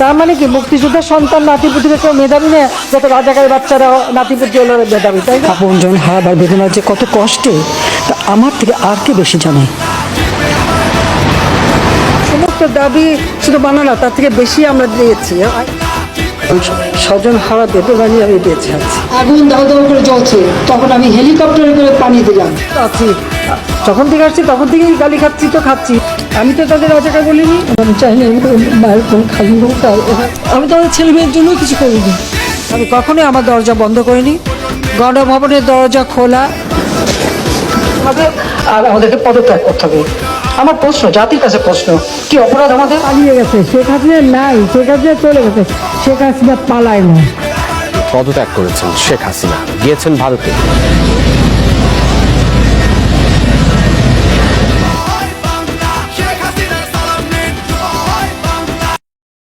তার মানে কি মুক্তিযোদ্ধার সন্তান নাতিপুতিরা কেউ মেধাবী না, যত রাজাকারের বাচ্চারা নাতিপুতি হলো মেধাবী, তাই না? আপনজন হারাবার বেদনা যে কত কষ্টে তা আমার থেকে আর কে বেশি জানে। সমস্ত দাবি শুধু বানা না, তার থেকে বেশি আমরা দিয়েছি। স্বজন হারা বেদনা নিয়ে আমি বেঁচে আছি। আগুন দাও দাও করে জ্বলছে, তখন আমি হেলিকপ্টারে করে পানি দিলাম। আছি যখন থেকে আসছি তখন থেকেই গালি খাচ্ছি, তো খাচ্ছি। আমি তো তাদের রাজাকার বলিনি। আমি চাইনি মায়ের কোন খালি হোক, আমি তো আমার ছেলে মেয়ের জন্য কিছু করিনি। আমি কখনোই আমার দরজা বন্ধ করিনি, গণভবনের দরজা খোলা হবে। আর আমাদেরকে পদত্যাগ করতে হবে। আমার প্রশ্ন, জাতির কাছে প্রশ্ন, কি অপরাধ আমাদের? পালিয়ে গেছে শেখ হাসিনা, নাই শেখ হাসিনা চলে গেছে, শেখ হাসিনা পালায় না। পদত্যাগ করেছেন শেখ হাসিনা, গিয়েছেন ভারতে।